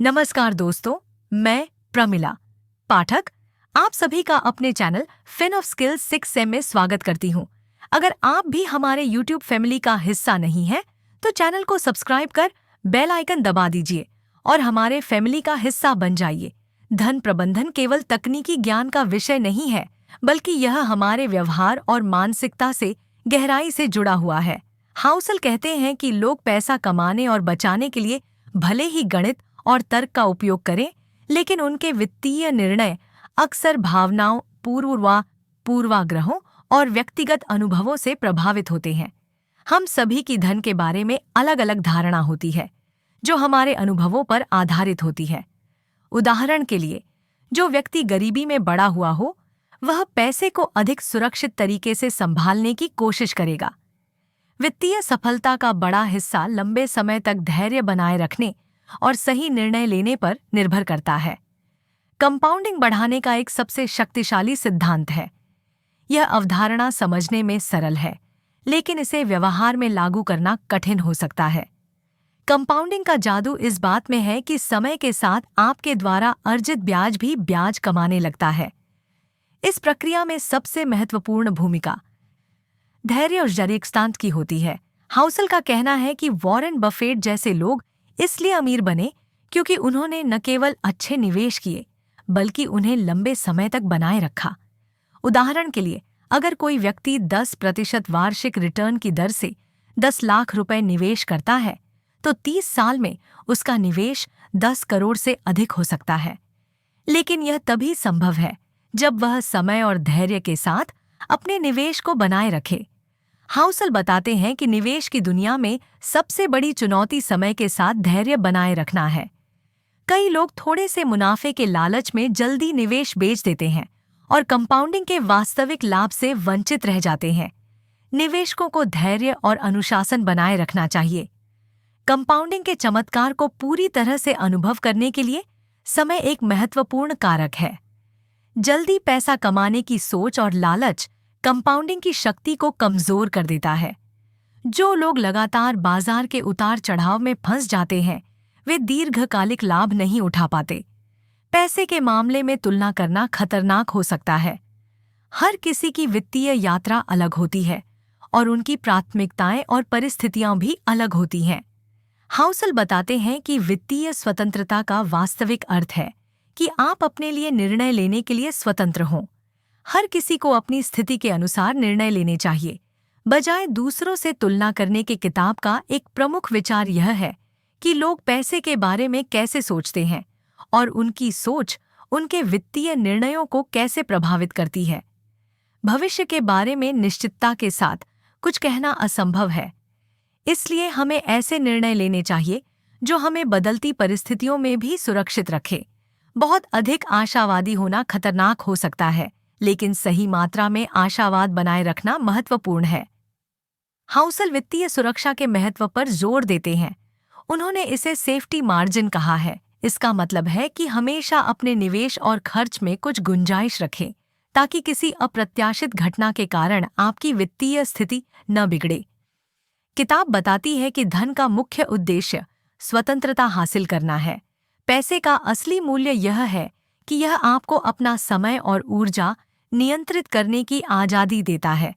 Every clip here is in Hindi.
नमस्कार दोस्तों, मैं प्रमिला पाठक आप सभी का अपने चैनल फिन ऑफ स्किल्स 6 में स्वागत करती हूँ। अगर आप भी हमारे YouTube फैमिली का हिस्सा नहीं है तो चैनल को सब्सक्राइब कर बेल आइकन दबा दीजिए और हमारे फैमिली का हिस्सा बन जाइए। धन प्रबंधन केवल तकनीकी ज्ञान का विषय नहीं है, बल्कि यह हमारे व्यवहार और मानसिकता से गहराई से जुड़ा हुआ है। हाउसल कहते हैं कि लोग पैसा कमाने और बचाने के लिए भले ही गणित और तर्क का उपयोग करें, लेकिन उनके वित्तीय निर्णय अक्सर भावनाओं, पूर्वाग्रहों और व्यक्तिगत अनुभवों से प्रभावित होते हैं। हम सभी की धन के बारे में अलग अलग धारणा होती है, जो हमारे अनुभवों पर आधारित होती है। उदाहरण के लिए, जो व्यक्ति गरीबी में बड़ा हुआ हो, वह पैसे को अधिक सुरक्षित तरीके से संभालने की कोशिश करेगा। वित्तीय सफलता का बड़ा हिस्सा लंबे समय तक धैर्य बनाए रखने और सही निर्णय लेने पर निर्भर करता है। कंपाउंडिंग बढ़ाने का एक सबसे शक्तिशाली सिद्धांत है। यह अवधारणा समझने में सरल है, लेकिन इसे व्यवहार में लागू करना कठिन हो सकता है। कंपाउंडिंग का जादू इस बात में है कि समय के साथ आपके द्वारा अर्जित ब्याज भी ब्याज कमाने लगता है। इस प्रक्रिया में सबसे महत्वपूर्ण भूमिका धैर्य और जरीकस्तांत की होती है। हाउसल का कहना है कि वॉरेन बफेट जैसे लोग इसलिए अमीर बने क्योंकि उन्होंने न केवल अच्छे निवेश किए, बल्कि उन्हें लंबे समय तक बनाए रखा। उदाहरण के लिए, अगर कोई व्यक्ति 10% वार्षिक रिटर्न की दर से 10 लाख रुपए निवेश करता है, तो 30 साल में उसका निवेश 10 करोड़ से अधिक हो सकता है। लेकिन यह तभी संभव है जब वह समय और धैर्य के साथ अपने निवेश को बनाए रखे। हाउसल बताते हैं कि निवेश की दुनिया में सबसे बड़ी चुनौती समय के साथ धैर्य बनाए रखना है। कई लोग थोड़े से मुनाफे के लालच में जल्दी निवेश बेच देते हैं और कंपाउंडिंग के वास्तविक लाभ से वंचित रह जाते हैं। निवेशकों को धैर्य और अनुशासन बनाए रखना चाहिए। कंपाउंडिंग के चमत्कार को पूरी तरह से अनुभव करने के लिए समय एक महत्वपूर्ण कारक है। जल्दी पैसा कमाने की सोच और लालच कंपाउंडिंग की शक्ति को कमजोर कर देता है। जो लोग लगातार बाजार के उतार चढ़ाव में फंस जाते हैं, वे दीर्घकालिक लाभ नहीं उठा पाते। पैसे के मामले में तुलना करना खतरनाक हो सकता है। हर किसी की वित्तीय यात्रा अलग होती है और उनकी प्राथमिकताएं और परिस्थितियां भी अलग होती हैं। हाउसल बताते हैं कि वित्तीय स्वतंत्रता का वास्तविक अर्थ है कि आप अपने लिए निर्णय लेने के लिए स्वतंत्र हों। हर किसी को अपनी स्थिति के अनुसार निर्णय लेने चाहिए, बजाय दूसरों से तुलना करने के। किताब का एक प्रमुख विचार यह है कि लोग पैसे के बारे में कैसे सोचते हैं और उनकी सोच उनके वित्तीय निर्णयों को कैसे प्रभावित करती है। भविष्य के बारे में निश्चितता के साथ कुछ कहना असंभव है, इसलिए हमें ऐसे निर्णय लेने चाहिए जो हमें बदलती परिस्थितियों में भी सुरक्षित रखे। बहुत अधिक आशावादी होना खतरनाक हो सकता है, लेकिन सही मात्रा में आशावाद बनाए रखना महत्वपूर्ण है। हाउसल वित्तीय सुरक्षा के महत्व पर जोर देते हैं। उन्होंने इसे सेफ्टी मार्जिन कहा है। इसका मतलब है कि हमेशा अपने निवेश और खर्च में कुछ गुंजाइश रखें, ताकि किसी अप्रत्याशित घटना के कारण आपकी वित्तीय स्थिति न बिगड़े। किताब बताती है कि धन का मुख्य उद्देश्य स्वतंत्रता हासिल करना है। पैसे का असली मूल्य यह है कि यह आपको अपना समय और ऊर्जा नियंत्रित करने की आज़ादी देता है।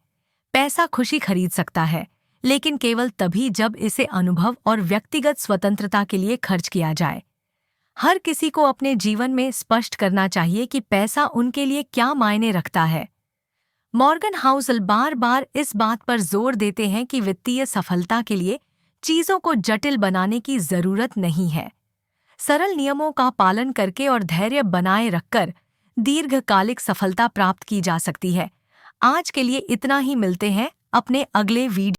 पैसा खुशी खरीद सकता है, लेकिन केवल तभी जब इसे अनुभव और व्यक्तिगत स्वतंत्रता के लिए खर्च किया जाए। हर किसी को अपने जीवन में स्पष्ट करना चाहिए कि पैसा उनके लिए क्या मायने रखता है। मॉर्गन हाउसल बार बार इस बात पर जोर देते हैं कि वित्तीय सफलता के लिए चीज़ों को जटिल बनाने की जरूरत नहीं है। सरल नियमों का पालन करके और धैर्य बनाए रखकर दीर्घकालिक सफलता प्राप्त की जा सकती है। आज के लिए इतना ही। मिलते हैं अपने अगले वीडियो